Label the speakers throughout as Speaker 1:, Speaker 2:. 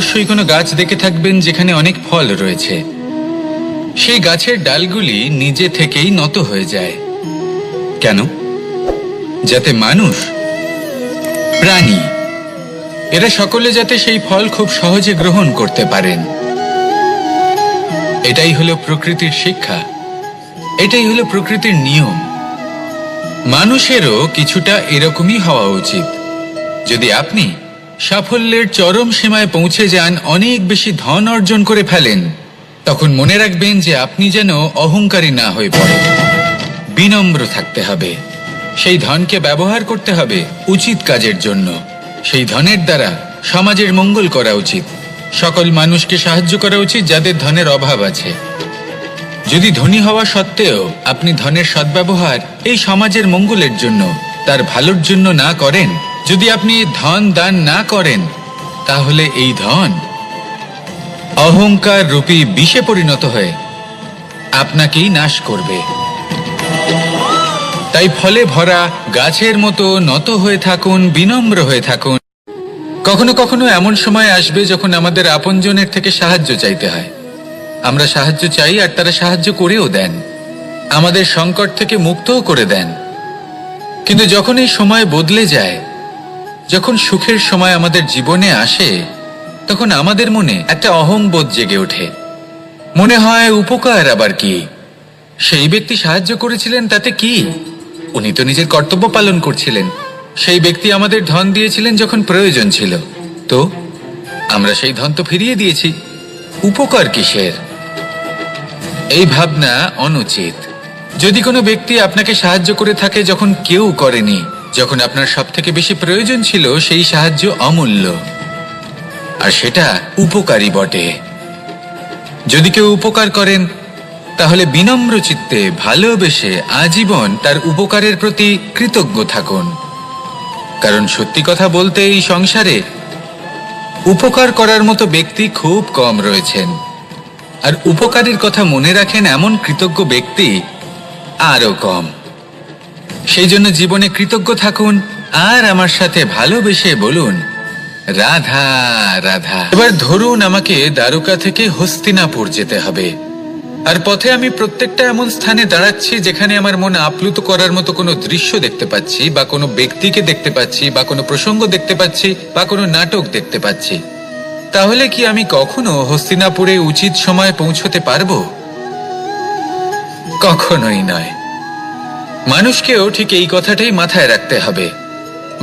Speaker 1: অবশ্যই কোনো গাছ দেখে থাকবেন যেখানে অনেক ফল রয়েছে। সেই গাছের ডালগুলি নিজে থেকেই নত হয়ে যায়। কেন? যাতে মানুষ, প্রাণী, এরা সকলে যাতে সেই ফল খুব সহজে গ্রহণ করতে পারেন। এটাই হলো প্রকৃতির শিক্ষা, এটাই হলো প্রকৃতির নিয়ম। মানুষেরও কিছুটা এরকমই হওয়া উচিত। যদি আপনি সাফল্যের চরম সীমায় পৌঁছে যান, অনেক বেশি ধন অর্জন করে ফেলেন, তখন মনে রাখবেন যে আপনি যেন অহংকারী না হয়ে পড়েন। বিনম্র থাকতে হবে। সেই ধনকে ব্যবহার করতে হবে উচিত কাজের জন্য। সেই ধনের দ্বারা সমাজের মঙ্গল করা উচিত। সকল মানুষকে সাহায্য করা উচিত যাদের ধনের অভাব আছে। যদি ধনী হওয়া সত্ত্বেও আপনি ধনের সদ্ব্যবহার এই সমাজের মঙ্গলের জন্য, তার ভালোর জন্য না করেন, যদি আপনি ধন দান না করেন, তাহলে এই ধন অহংকার রূপী বিষে পরিণত হয়ে আপনাকেই নাশ করবে। তাই ফলে ভরা গাছের মতো নত হয়ে থাকুন, বিনম্র হয়ে থাকুন। কখনো কখনো এমন সময় আসবে যখন আমাদের আপনজনের থেকে সাহায্য চাইতে হয়। আমরা সাহায্য চাই আর তারা সাহায্য করেও দেন, আমাদের সংকট থেকে মুক্তও করে দেন। কিন্তু যখন এই সময় বদলে যায়, যখন সুখের সময় আমাদের জীবনে আসে, তখন আমাদের মনে একটা অহংবোধ জেগে ওঠে। মনে হয় উপকার আবার কি? সেই ব্যক্তি সাহায্য করেছিলেন তাতে কি? উনি তো নিজের কর্তব্য পালন করছিলেন। সেই ব্যক্তি আমাদের ধন দিয়েছিলেন যখন প্রয়োজন ছিল, তো আমরা সেই ধন তো ফিরিয়ে দিয়েছি, উপকার কিসের? এই ভাবনা অনুচিত। যদি কোনো ব্যক্তি আপনাকে সাহায্য করে থাকে যখন কেউ করেনি, যখন আপনার সব থেকে বেশি প্রয়োজন ছিল, সেই সাহায্য অমূল্য, আর সেটা উপকারী বটে। যদি কেউ উপকার করেন, তাহলে বিনম্র চিত্তে ভালোবেসে আজীবন তার উপকারের প্রতি কৃতজ্ঞ থাকুন। কারণ সত্যি কথা বলতে এই সংসারে উপকার করার মতো ব্যক্তি খুব কম রয়েছেন, আর উপকারের কথা মনে রাখেন এমন কৃতজ্ঞ ব্যক্তি আরো কম। সেই জন্য জীবনে কৃতজ্ঞ থাকুন আর আমার সাথে ভালোবেসে বলুন, রাধা রাধা। এবার ধরুন আমাকে দ্বারকা থেকে হস্তিনাপুর যেতে হবে, আর পথে আমি প্রত্যেকটা এমন স্থানে দাঁড়াচ্ছি যেখানে আমার মন আপ্লুত করার মতো কোনো দৃশ্য দেখতে পাচ্ছি, বা কোনো ব্যক্তিকে দেখতে পাচ্ছি, বা কোনো প্রসঙ্গ দেখতে পাচ্ছি, বা কোনো নাটক দেখতে পাচ্ছি। তাহলে কি আমি কখনো হস্তিনাপুরে উচিত সময়ে পৌঁছতে পারবো? কখনোই নয়। মানুষকেও ঠিক এই কথাটাই মাথায় রাখতে হবে।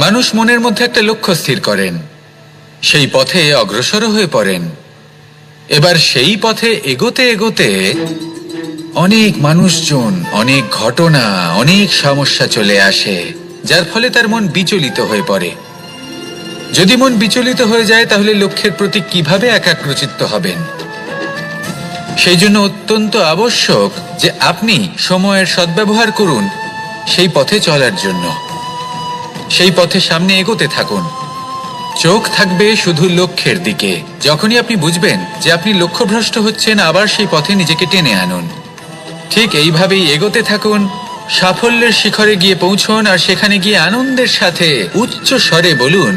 Speaker 1: মানুষ মনের মধ্যে একটা লক্ষ্য স্থির করেন, সেই পথে অগ্রসর হয়ে পড়েন। এবার সেই পথে এগোতে এগোতে অনেক মানুষজন, অনেক ঘটনা, অনেক সমস্যা চলে আসে, যার ফলে তার মন বিচলিত হয়ে পড়ে। যদি মন বিচলিত হয়ে যায়, তাহলে লক্ষ্যের প্রতি কিভাবে একাগ্রচিত্ত হবেন? সেই জন্য অত্যন্ত আবশ্যক যে আপনি সময়ের সদ্ব্যবহার করুন সেই পথে চলার জন্য। সেই পথে সামনে এগোতে থাকুন, চোখ থাকবে শুধু লক্ষ্যের দিকে। যখনই আপনি বুঝবেন যে আপনি লক্ষ্যভ্রষ্ট হচ্ছেন, আবার সেই পথে নিজেকে টেনে আনুন। ঠিক এইভাবেই এগোতে থাকুন, সাফল্যের শিখরে গিয়ে পৌঁছুন, আর সেখানে গিয়ে আনন্দের সাথে উচ্চ স্বরে বলুন,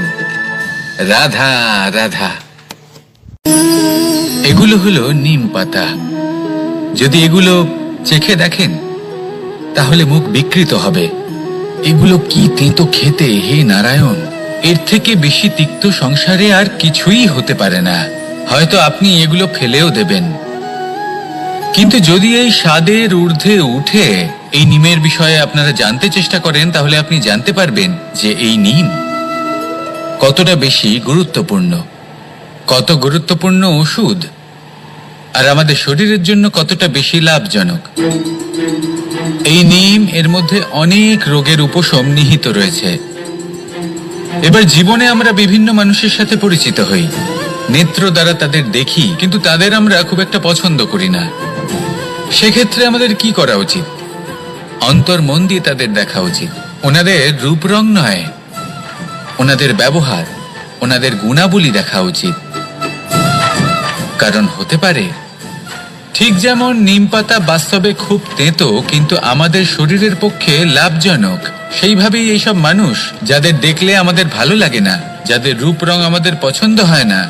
Speaker 1: রাধা রাধা। এগুলো হলো নিম পাতা। যদি এগুলো চেখে দেখেন, তাহলে মুখ বিকৃত হবে। এগুলো কি তেতো খেতে, হে নারায়ণ! এর থেকে বেশি তিক্ত সংসারে আর কিছুই হতে পারে না। হয়তো আপনি এগুলো ফেলেও দেবেন। কিন্তু যদি এই স্বাদের ঊর্ধ্বে উঠে এই নিমের বিষয়ে আপনারা জানতে চেষ্টা করেন, তাহলে আপনি জানতে পারবেন যে এই নিম কতটা বেশি গুরুত্বপূর্ণ, কত গুরুত্বপূর্ণ ওষুধ, আর আমাদের শরীরের জন্য কতটা বেশি লাভজনক। এই নিম, এর মধ্যে অনেক রোগের উপশম নিহিত রয়েছে। এবার জীবনে আমরা বিভিন্ন মানুষের সাথে পরিচিত হই, নেত্র দ্বারা তাদের দেখি, কিন্তু তাদের আমরা খুব একটা পছন্দ করি না। সেক্ষেত্রে আমাদের কি করা উচিত? অন্তর মন দিয়ে তাদের দেখা উচিত। ওনাদের রূপ রং নয়, ওনাদের ব্যবহার, ওনাদের গুণাবলী দেখা উচিত। কারণ হতে পারে ঠিক যেমন নিম পাতা বাস্তবে খুব তেতো কিন্তু আমাদের শরীরের পক্ষে লাভজনক, সেইভাবেই এইসব মানুষ যাদের দেখলে আমাদের ভালো লাগে না, যাদের রূপ রং আমাদের পছন্দ হয় না,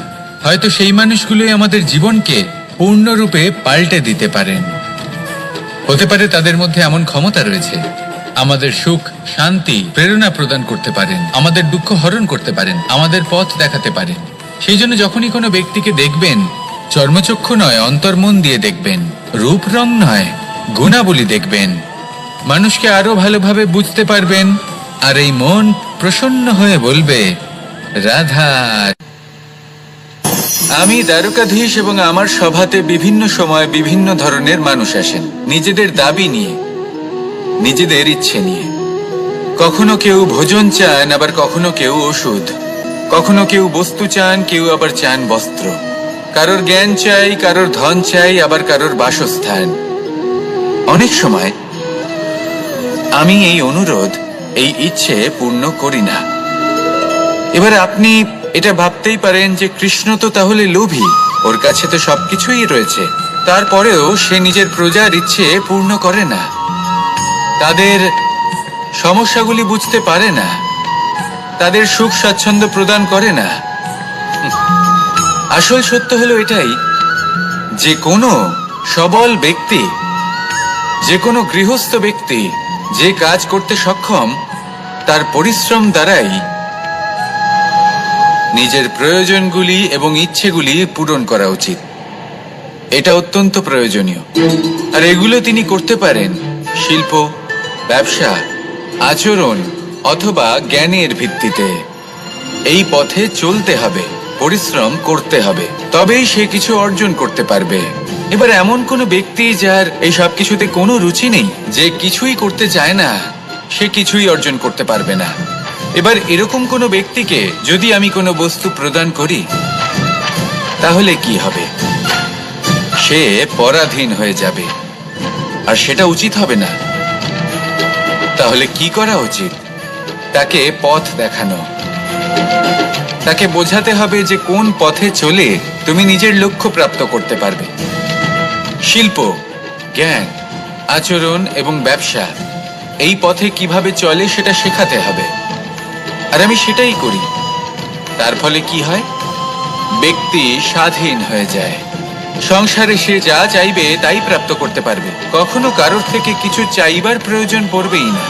Speaker 1: হয়তো সেই মানুষগুলোই আমাদের জীবনকে পূর্ণরূপে পাল্টে দিতে পারেন। হতে পারে তাদের মধ্যে এমন ক্ষমতা রয়েছে, আমাদের সুখ, শান্তি, প্রেরণা প্রদান করতে পারেন, আমাদের দুঃখ হরণ করতে পারেন, আমাদের পথ দেখাতে পারেন। সেই জন্য যখনই কোনো ব্যক্তিকে দেখবেন, চর্মচক্ষু নয় অন্তর্মন দিয়ে দেখবেন, রূপ রং নয় গুণাবলী দেখবেন, মানুষকে আরো ভালোভাবে বুঝতে পারবেন, আর এই মন প্রসন্ন হয়ে বলবে, রাধা। আমি দ্বারকাধীশ এবং আমার সভাতে বিভিন্ন সময় বিভিন্ন ধরনের মানুষ আসেন, নিজেদের দাবি নিয়ে, নিজেদের ইচ্ছে নিয়ে। কখনো কেউ ভোজন চান, আবার কখনো কেউ ওষুধ, কখনো কেউ বস্তু চান, কেউ আবার চান বস্ত্র, কারোর জ্ঞান চাই, কারোর ধন চাই, আবার কারোর বাসস্থান। অনেক সময় আমি এই অনুরোধ, এই ইচ্ছে পূর্ণ করি না। এবার আপনি এটা ভাবতেই পারেন যে কৃষ্ণ তো তাহলে লোভী, ওর কাছে তো সবকিছুই রয়েছে, তারপরেও সে নিজের প্রজার ইচ্ছে পূর্ণ করে না, তাদের সমস্যাগুলি বুঝতে পারে না, তাদের সুখ স্বাচ্ছন্দ্য প্রদান করে না। আসল সত্য হলো এটাই যে কোনো সবল ব্যক্তি, যে কোনো গৃহস্থ ব্যক্তি যে কাজ করতে সক্ষম, তার পরিশ্রম দ্বারাই নিজের প্রয়োজনগুলি এবং ইচ্ছেগুলি পূরণ করা উচিত। এটা অত্যন্ত প্রয়োজনীয়, আর এগুলো তিনি করতে পারেন শিল্প, ব্যবসা, আচরণ অথবা জ্ঞানের ভিত্তিতে। এই পথে চলতে হবে, পরিশ্রম করতে হবে, তবেই সে কিছু অর্জন করতে পারবে। এবার এমন কোনো ব্যক্তি যার এই সব কিছুতে কোনো রুচি নেই, যে কিছুই করতে চায় না, সে কিছুই অর্জন করতে পারবে না। এবার এরকম কোনো ব্যক্তিকে যদি আমি কোনো বস্তু প্রদান করি, তাহলে কি হবে? সে পরাধীন হয়ে যাবে, আর সেটা উচিত হবে না। তাহলে কি করা উচিত? তাকে পথ দেখানো, তাকে বোঝাতে হবে যে কোন পথে চলে তুমি নিজের লক্ষ্য প্রাপ্ত করতে পারবে। শিল্প, জ্ঞান, আচরণ এবং ব্যবসা, এই পথে কিভাবে চলে সেটা শেখাতে হবে, আর আমি সেটাই করি। তার ফলে কি হয়? ব্যক্তি স্বাধীন হয়ে যায়, সংসারে সে যা চাইবে তাই প্রাপ্ত করতে পারবে, কখনো কারোর থেকে কিছু চাইবার প্রয়োজন পড়বেই না।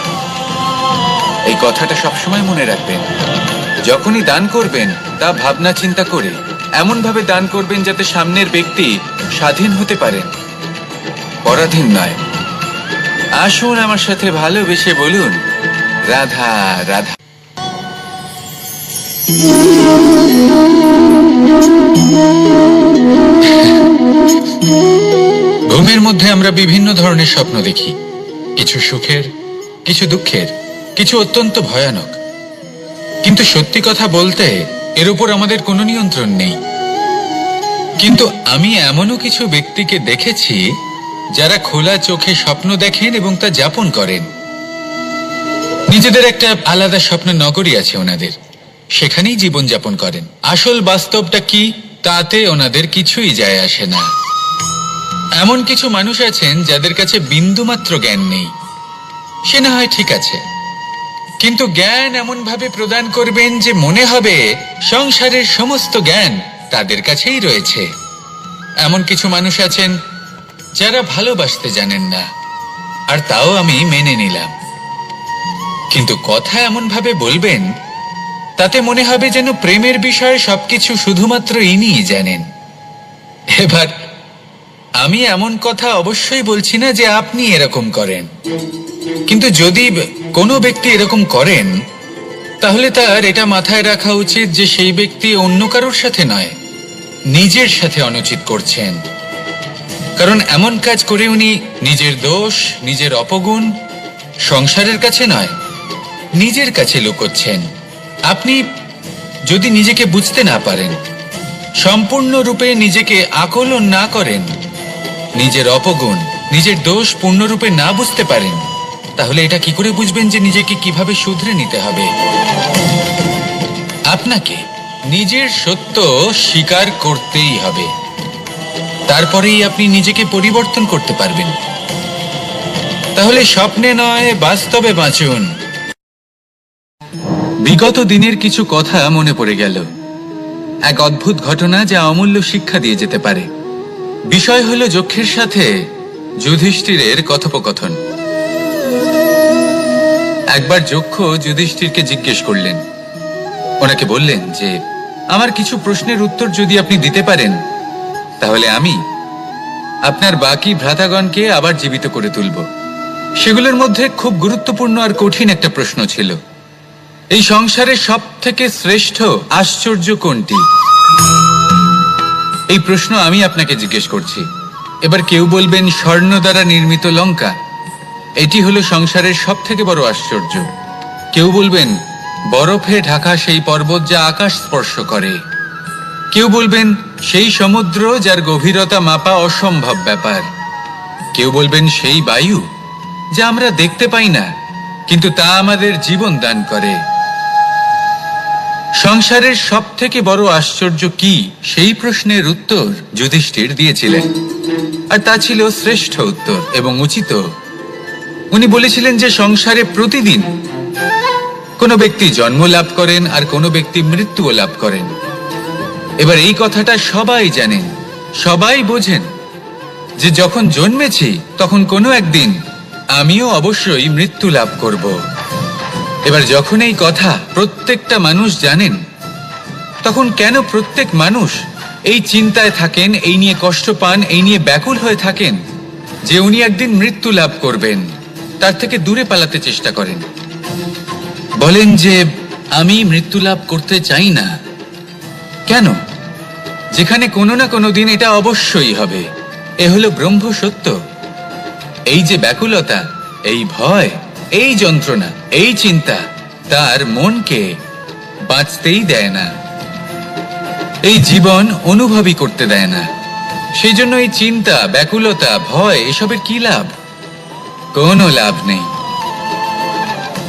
Speaker 1: এই কথাটা সবসময় মনে রাখবেন। যখনই দান করবেন তা ভাবনা চিন্তা করে এমন ভাবে দান করবেন যাতে সামনের ব্যক্তি স্বাধীন হতে পারেন, পরাধীন নয়। আসুন আমার সাথে ভালোবেসে বলুন, রাধা রাধা। ঘুমের মধ্যে আমরা বিভিন্ন ধরনের স্বপ্ন দেখি, কিছু সুখের, কিছু দুঃখের, কিছু অত্যন্ত ভয়ানক। কিন্তু সত্যি কথা বলতে এর উপর আমাদের কোনো নিয়ন্ত্রণ নেই। কিন্তু আমি এমনও কিছু ব্যক্তিকে দেখেছি যারা খোলা চোখে স্বপ্ন দেখেন এবং তা যাপন করেন। নিজেদের একটা আলাদা স্বপ্নের নগরী আছে ওনাদের, সেখানেই জীবন যাপন করেন। আসল বাস্তবটা কি তাতে ওনাদের কিছুই যায় আসে না। এমন কিছু মানুষ আছেন যাদের কাছে বিন্দুমাত্র জ্ঞান নেই, সে না হয় ঠিক আছে, কিন্তু জ্ঞান এমন ভাবে প্রদান করবেন যে মনে হবে সংসারের সমস্ত জ্ঞান তাদের কাছেই রয়েছে। এমন কিছু মানুষ আছেন যারা ভালোবাসতে জানেন না, আর তাও আমি মেনে নিলাম, কিন্তু কথা এমন ভাবে বলবেন তাতে মনে হবে যেন প্রেমের বিষয়ে সবকিছু শুধুমাত্র ইনিই জানেন। এবার আমি এমন কথা অবশ্যই বলছি না যে আপনি এরকম করেন, কিন্তু যদি কোনো ব্যক্তি এরকম করেন তাহলে তার এটা মাথায় রাখা উচিত যে সেই ব্যক্তি অন্য কারোর সাথে নয়, নিজের সাথে অনুচিত করছেন। কারণ এমন কাজ করে উনি নিজের দোষ, নিজের অপগুণ সংসারের কাছে নয়, নিজের কাছে লুকোচ্ছেন। আপনি যদি নিজেকে বুঝতে না পারেন, সম্পূর্ণরূপে নিজেকে আকলন না করেন, নিজের অপগুণ, নিজের দোষ পূর্ণরূপে না বুঝতে পারেন, তাহলে এটা কি করে বুঝবেন যে নিজেকে কিভাবে শুধরে নিতে হবে? আপনাকে নিজের সত্য স্বীকার করতেই হবে, তারপরেই আপনি নিজেকে পরিবর্তন করতে পারবেন। তাহলে স্বপ্নে নয় বাস্তবে বাঁচুন। বিগত দিনের কিছু কথা মনে পড়ে গেল। এক অদ্ভুত ঘটনা যা অমূল্য শিক্ষা দিয়ে যেতে পারে। বিষয় হলো যক্ষের সাথে যুধিষ্ঠিরের কথোপকথন। একবার যক্ষ যুধিষ্ঠিরকে জিজ্ঞেস করলেন, ওনাকে বললেন যে আমার কিছু প্রশ্নের উত্তর যদি আপনি দিতে পারেন তাহলে আমি আপনার বাকি ভ্রাতাগণকে আবার জীবিত করে তুলব। সেগুলোর মধ্যে খুব গুরুত্বপূর্ণ আর কঠিন একটা প্রশ্ন ছিল, এই সংসারের সব থেকে শ্রেষ্ঠ আশ্চর্য কোনটি? এই প্রশ্ন আমি আপনাকে জিজ্ঞেস করছি। এবার কেউ বলবেন স্বর্ণ দ্বারা নির্মিত লঙ্কা, এটি হলো সংসারের সব থেকে বড় আশ্চর্য। কেউ বলবেন বরফে ঢাকা সেই পর্বত যা আকাশ স্পর্শ করে। কেউ বলবেন সেই সমুদ্র যার গভীরতা মাপা অসম্ভব ব্যাপার। কেউ বলবেন সেই বায়ু যা আমরা দেখতে পাই না কিন্তু তা আমাদের জীবন দান করে। সংসারের সব থেকে বড় আশ্চর্য কি, সেই প্রশ্নের উত্তর যুধিষ্ঠির দিয়েছিলেন, আর তা ছিল শ্রেষ্ঠ উত্তর এবং উচিত। উনি বলেছিলেন যে সংসারে প্রতিদিন কোনো ব্যক্তি জন্ম লাভ করেন আর কোনো ব্যক্তি মৃত্যুও লাভ করেন। এবার এই কথাটা সবাই জানেন, সবাই বোঝেন যে যখন জন্মেছি তখন কোনো একদিন আমিও অবশ্যই মৃত্যু লাভ করব। এবার যখন এই কথা প্রত্যেকটা মানুষ জানেন, তখন কেন প্রত্যেক মানুষ এই চিন্তায় থাকেন, এই নিয়ে কষ্ট পান, এই নিয়ে ব্যাকুল হয়ে থাকেন যে উনি একদিন মৃত্যু লাভ করবেন, তার থেকে দূরে পালাতে চেষ্টা করেন? বলেন যে আমি মৃত্যু লাভ করতে চাই না। কেন? যেখানে কোনো না কোনো দিন এটা অবশ্যই হবে। এ হলো ব্রহ্ম সত্য। এই যে ব্যাকুলতা, এই ভয়, এই যন্ত্রণা, এই চিন্তা তার মনকে বাঁচতেই দেয় না, এই জীবন অনুভবই করতে দেয় না। সেই জন্য এই চিন্তা, ব্যাকুলতা, ভয় এসবের কি লাভ? কোনো লাভ নেই।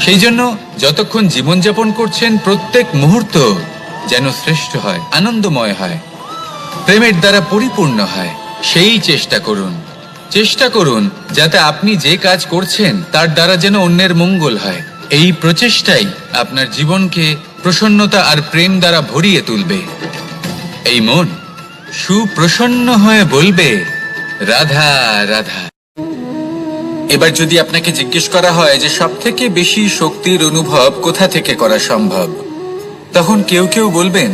Speaker 1: সেই জন্য যতক্ষণ জীবনযাপন করছেন প্রত্যেক মুহূর্ত যেন শ্রেষ্ঠ হয়, আনন্দময় হয়, প্রেমের দ্বারা পরিপূর্ণ হয়, সেই চেষ্টা করুন। চেষ্টা করুন যাতে আপনি যে কাজ করছেন তার দ্বারা যেন অন্যের মঙ্গল হয়। এই প্রচেষ্টাই আপনার জীবনকে প্রসন্নতা আর প্রেম দ্বারা ভরিয়ে তুলবে। এই মন সুপ্রসন্ন হয়ে বলবে রাধা রাধা। এবার যদি আপনাকে জিজ্ঞেস করা হয় যে সব থেকে বেশি শক্তির অনুভব কোথা থেকে করা সম্ভব, তখন কেউ কেউ বলবেন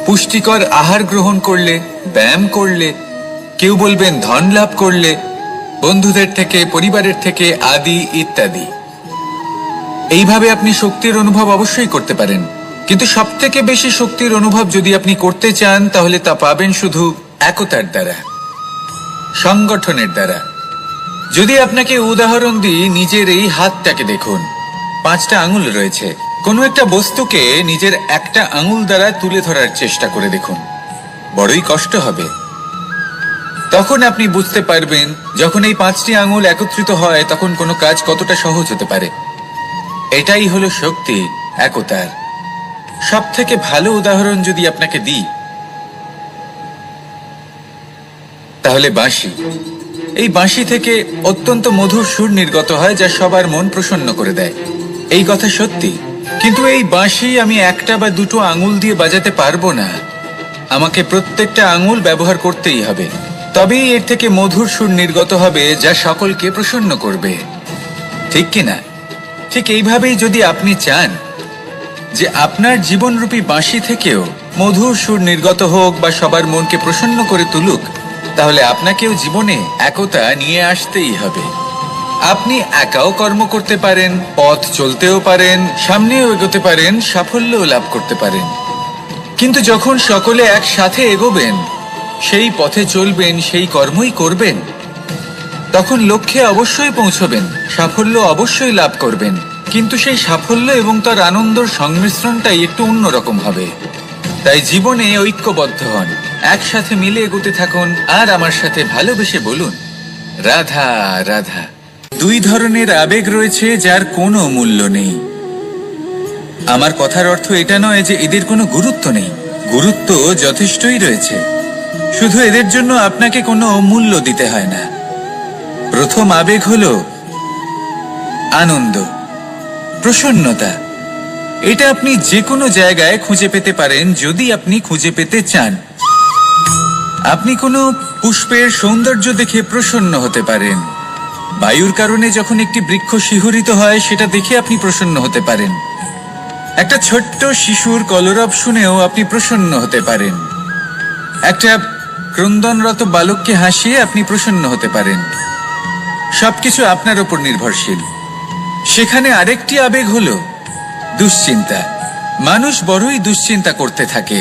Speaker 1: পুষ্টিকর আহার গ্রহণ করলে, ব্যায়াম করলে, কেউ বলবেন ধন লাভ করলে, বন্ধুদের থেকে, পরিবারের থেকে, আদি ইত্যাদি। এইভাবে আপনি শক্তির অনুভব অবশ্যই করতে পারেন, কিন্তু সব থেকে বেশি শক্তির অনুভব যদি আপনি করতে চান তাহলে তা পাবেন শুধু একতার দ্বারা, সংগঠনের দ্বারা। যদি আপনাকে উদাহরণ দিই, নিজের এই হাতটাকে দেখুন, 5টা আঙুল রয়েছে। কোনো একটা বস্তুকে নিজের একটা আঙুল দ্বারা তুলে ধরার চেষ্টা করে দেখুন, বড়ই কষ্ট হবে। তখন আপনি বুঝতে পারবেন যখন এই 5টি আঙুল একত্রিত হয় তখন কোনো কাজ কতটা সহজ হতে পারে। এটাই হলো শক্তি, একতার। সব থেকে ভালো উদাহরণ যদি আপনাকে দিই তাহলে বাঁশি। এই বাঁশি থেকে অত্যন্ত মধুর সুর নির্গত হয় যা সবার মন প্রসন্ন করে দেয়। এই কথা সত্যি, কিন্তু এই বাঁশি আমি একটা বা দুটো আঙুল দিয়ে বাজাতে পারবো না। আমাকে প্রত্যেকটা আঙুল ব্যবহার করতেই হবে, তবেই এর থেকে মধুর সুর নির্গত হবে যা সকলকে প্রসন্ন করবে, ঠিক কিনা? ঠিক এইভাবেই যদি আপনি চান যে আপনার জীবনরূপী বাঁশি থেকেও মধুর সুর নির্গত হোক বা সবার মনকে প্রসন্ন করে তুলুক, তাহলে আপনাকেও জীবনে একতা নিয়ে আসতেই হবে। আপনি একাও কর্ম করতে পারেন, পথ চলতেও পারেন, সামনেও এগোতে পারেন, সাফল্যও লাভ করতে পারেন। কিন্তু যখন সকলে একসাথে এগোবেন, সেই পথে চলবেন, সেই কর্মই করবেন, তখন লক্ষ্যে অবশ্যই পৌঁছবেন, সাফল্য অবশ্যই লাভ করবেন। কিন্তু সেই সাফল্য এবং তার আনন্দের সংমিশ্রণটাই একটু অন্যরকম হবে। তাই জীবনে ঐক্যবদ্ধ হন, একসাথে মিলে এগোতে থাকুন, আর আমার সাথে ভালোবেসে বলুন রাধা রাধা। 2 ধরনের আবেগ রয়েছে যার কোনো মূল্য নেই। আমার কথার অর্থ এটা নয় যে এদের কোনো গুরুত্ব নেই, গুরুত্ব যথেষ্টই রয়েছে, শুধু এদের জন্য আপনাকে কোনো মূল্য দিতে হয় না। প্রথম আবেগ হলো আনন্দ, প্রসন্নতা। এটা আপনি যে কোনো জায়গায় খুঁজে পেতে পারেন যদি আপনি খুঁজে পেতে চান। আপনি কোনো পুষ্পের সৌন্দর্য দেখে প্রসন্ন হতে পারেন। বায়ুর কারণে যখন একটি বৃক্ষ শিহরিত হয় সেটা দেখে আপনি প্রসন্ন হতে পারেন। একটা ছোট্ট শিশুর কলরব শুনেও আপনি প্রসন্ন হতে পারেন। একটা ক্রন্দনরত বালককে হাসিয়ে আপনি প্রসন্ন হতে পারেন। সবকিছু আপনার উপর নির্ভরশীল। সেখানে আরেকটি আবেগ হলো দুশ্চিন্তা। মানুষ বড়ই দুশ্চিন্তা করতে থাকে।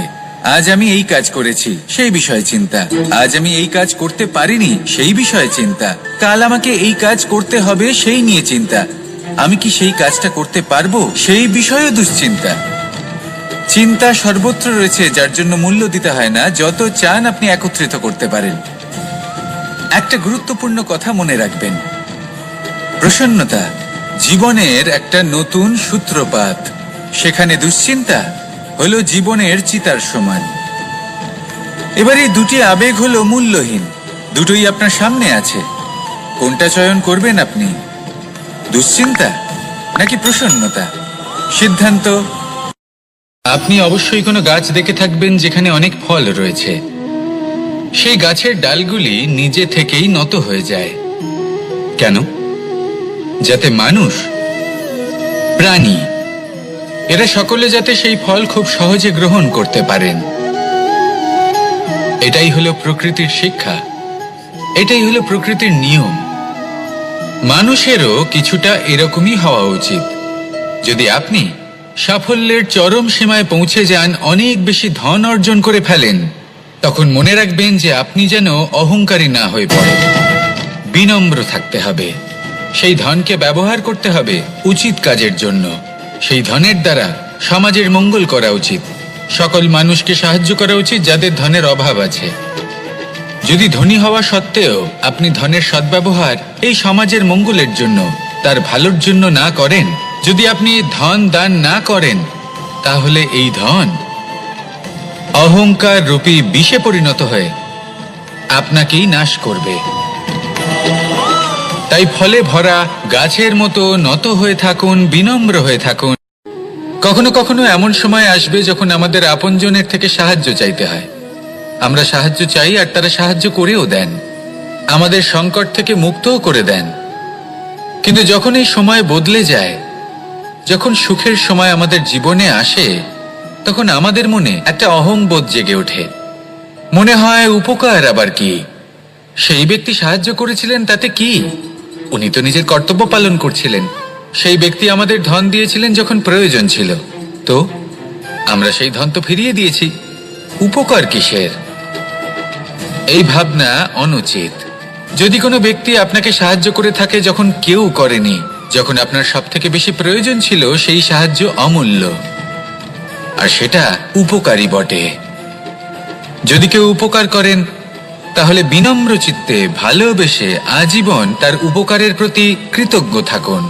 Speaker 1: আজ আমি এই কাজ করেছি, সেই বিষয়ে চিন্তা। আজ আমি এই কাজ করতে পারিনি, সেই বিষয়ে চিন্তা। কাল আমাকে এই কাজ করতে হবে, সেই নিয়ে চিন্তা। আমি কি সেই কাজটা করতে পারবো, সেই বিষয়ে দুশ্চিন্তা। চিন্তা সর্বত্র রয়েছে, যার জন্য মূল্য দিতে হয় না। যত চান আপনি একত্রিত করতে পারেন। একটা গুরুত্বপূর্ণ কথা মনে রাখবেন, প্রসন্নতা জীবনের একটা নতুন সূত্রপাত। সেখানে দুশ্চিন্তা হলো জীবনের চিতার সমান। এবার এই দুটি আবেগ হলো মূল্যহীন, দুটোই আপনার সামনে আছে। কোনটা চয়ন করবেন আপনি, দুশ্চিন্তা নাকি প্রসন্নতা? সিদ্ধান্ত। আপনি অবশ্যই কোনো গাছ দেখে থাকবেন যেখানে অনেক ফল রয়েছে। সেই গাছের ডালগুলি নিজে থেকেই নত হয়ে যায়। কেন? যাতে মানুষ, প্রাণী, এরা সকলে যাতে সেই ফল খুব সহজে গ্রহণ করতে পারেন। এটাই হলো প্রকৃতির শিক্ষা, এটাই হলো প্রকৃতির নিয়ম। মানুষেরও কিছুটা এরকমই হওয়া উচিত। যদি আপনি সাফল্যের চরম সীমায় পৌঁছে যান, অনেক বেশি ধন অর্জন করে ফেলেন, তখন মনে রাখবেন যে আপনি যেন অহংকারী না হয়ে পড়েন। বিনম্র থাকতে হবে। সেই ধনকে ব্যবহার করতে হবে উচিত কাজের জন্য। সেই ধনের দ্বারা সমাজের মঙ্গল করা উচিত। সকল মানুষকে সাহায্য করা উচিত যাদের ধনের অভাব আছে। যদি ধনী হওয়া সত্ত্বেও আপনি ধনের সদ্ব্যবহার এই সমাজের মঙ্গলের জন্য, তার ভালোর জন্য না করেন, যদি আপনি ধন দান না করেন, তাহলে এই ধন অহংকার রূপী বিষে পরিণত হয়ে আপনাকেই নাশ করবে। তাই ফলে ভরা গাছের মতো নত হয়ে থাকুন, বিনম্র হয়ে থাকুন। কখনো কখনো এমন সময় আসবে যখন আমাদের আপনজনের থেকে সাহায্য চাইতে হয়। আমরা সাহায্য চাই আর তারা সাহায্য করেও দেন, আমাদের সংকট থেকে মুক্তও করে দেন। কিন্তু যখন এই সময় বদলে যায়, যখন সুখের সময় আমাদের জীবনে আসে, তখন আমাদের মনে একটা অহংবোধ জেগে ওঠে। মনে হয় উপকার আবার কি, সেই ব্যক্তি সাহায্য করেছিলেন তাতে কি, উনি তো নিজের কর্তব্য পালন করছিলেন। সেই ব্যক্তি আমাদের ধন দিয়েছিলেন যখন প্রয়োজন ছিল, তো আমরা সেই ধন তো ফিরিয়ে দিয়েছি, উপকার কিসের? এই ভাবনা অনুচিত। যদি কোনো ব্যক্তি আপনাকে সাহায্য করে থাকে যখন কেউ করেনি, যখন আপনার সবথেকে বেশি প্রয়োজন ছিল, সেই সাহায্য অমূল্য, আর সেটা উপকারী বটে। যদি কেউ উপকার করেন, তাহলে বিনম্র চিত্তে ভালোবেসে আজীবন তার উপকারের প্রতি কৃতজ্ঞ থাকুন।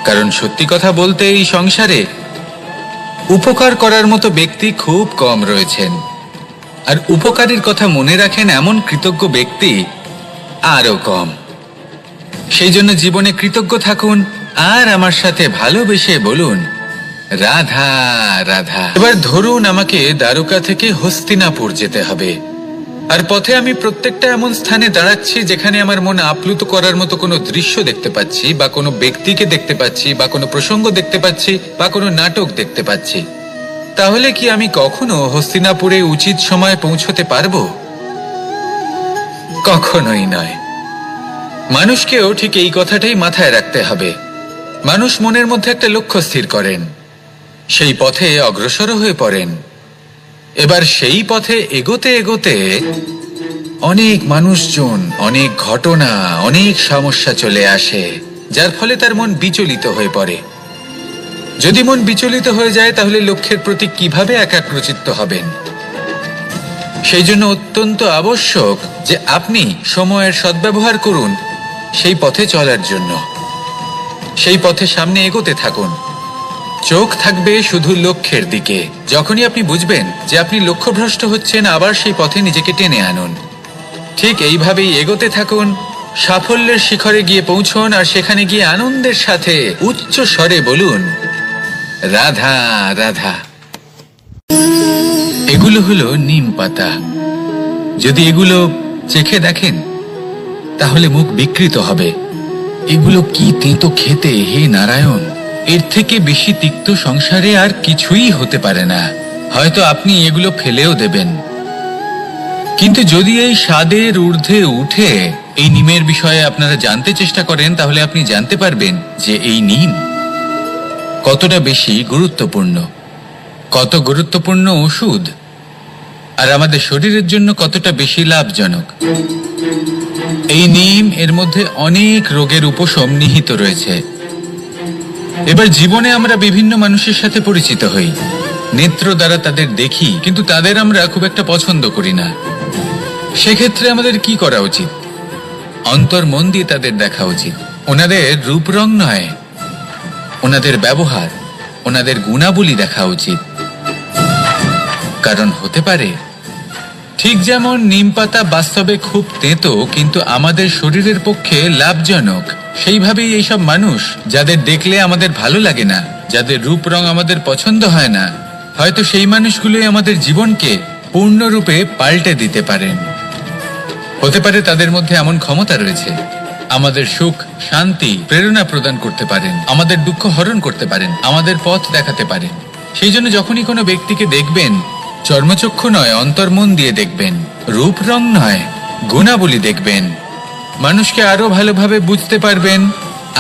Speaker 1: কারণ সত্যি কথা বলতে এই সংসারে উপকার করার মতো ব্যক্তি খুব কম রয়েছেন, আর উপকারের কথা মনে রাখেন এমন কৃতজ্ঞ ব্যক্তি আরো কম। সেই জন্য জীবনে কৃতজ্ঞ থাকুন আর আমার সাথে ভালোবেসে বলুন, রাধা রাধা। এবার ধরুন আমাকে দ্বারকা থেকে হস্তিনাপুর যেতে হবে, আর পথে আমি প্রত্যেকটা এমন স্থানে দাঁড়াচ্ছি যেখানে আমার মন আপ্লুত করার মতো কোনো দৃশ্য দেখতে পাচ্ছি, বা কোনো ব্যক্তিকে দেখতে পাচ্ছি, বা কোনো প্রসঙ্গ দেখতে পাচ্ছি, বা কোনো নাটক দেখতে পাচ্ছি। তাহলে কি আমি কখনো হস্তিনাপুরে উচিত সময়ে পৌঁছতে পারবো? কখনোই নয়। মানুষকেও ঠিক এই কথাটাই মাথায় রাখতে হবে। মানুষ মনের মধ্যে একটা লক্ষ্য স্থির করেন, সেই পথে অগ্রসর হয়ে পড়েন। এবার সেই পথে এগোতে এগোতে অনেক মানুষজন, অনেক ঘটনা, অনেক সমস্যা চলে আসে, যার ফলে তার মন বিচলিত হয়ে পড়ে। যদি মন বিচলিত হয়ে যায়, তাহলে লক্ষ্যের প্রতি কিভাবে একাগ্রচিত্ত হবেন? সেই জন্য অত্যন্ত আবশ্যক যে আপনি সময়ের সদ্ব্যবহার করুন সেই পথে চলার জন্য। সেই পথে সামনে এগোতে থাকুন, চোখ থাকবে শুধু লক্ষ্যের দিকে। যখনই আপনি বুঝবেন যে আপনি লক্ষ্যভ্রষ্ট হচ্ছেন, আবার সেই পথে নিজেকে টেনে আনুন। ঠিক এইভাবেই এগোতে থাকুন, সাফল্যের শিখরে গিয়ে পৌঁছন, আর সেখানে গিয়ে আনন্দের সাথে উচ্চ স্বরে বলুন, রাধা রাধা। এগুলো হলো নিম পাতা। যদি এগুলো চেখে দেখেন তাহলে মুখ বিকৃত হবে। এগুলো কি তেতো খেতে, হে নারায়ণ! এর থেকে বেশি তিক্ত সংসারে আর কিছুই হতে পারে না। হয়তো আপনি এগুলো ফেলেও দেবেন, কিন্তু যদি এই স্বাদের ঊর্ধ্বে উঠে এই নিমের বিষয়ে আপনারা জানতে চেষ্টা করেন, তাহলে আপনি জানতে পারবেন যে এই নিম কতটা বেশি গুরুত্বপূর্ণ, কত গুরুত্বপূর্ণ ওষুধ, আর আমাদের শরীরের জন্য কতটা বেশি লাভজনক। এই নিম এর মধ্যে অনেক রোগের উপশম নিহিত রয়েছে। এবার জীবনে আমরা বিভিন্ন মানুষের সাথে পরিচিত হই, নেত্র দ্বারা তাদের দেখি, কিন্তু তাদের আমরা খুব একটা পছন্দ করি না। সেক্ষেত্রে আমাদের কি করা উচিত? অন্তর মন দিয়ে তাদের দেখা উচিত। ওনাদের রূপ রং নয়, ওনাদের ব্যবহার, ওনাদের গুণাবলী দেখা উচিত। কারণ হতে পারে ঠিক যেমন নিম পাতা বাস্তবে খুব তেতো কিন্তু আমাদের শরীরের পক্ষে লাভজনক, সেইভাবেই এইসব মানুষ যাদের দেখলে আমাদের ভালো লাগে না, যাদের রূপ রং আমাদের পছন্দ হয় না, হয়তো সেই মানুষগুলোই আমাদের জীবনকে পূর্ণরূপে পাল্টে দিতে পারেন। হতে পারে তাদের মধ্যে এমন ক্ষমতা রয়েছে, আমাদের সুখ, শান্তি, প্রেরণা প্রদান করতে পারেন, আমাদের দুঃখ হরণ করতে পারেন, আমাদের পথ দেখাতে পারেন। সেই জন্য যখনই কোনো ব্যক্তিকে দেখবেন, চর্মচক্ষু নয় অন্তর্মন দিয়ে দেখবেন, রূপ রং নয় গুণাবলী দেখবেন, মানুষকে আরো ভালোভাবে বুঝতে পারবেন,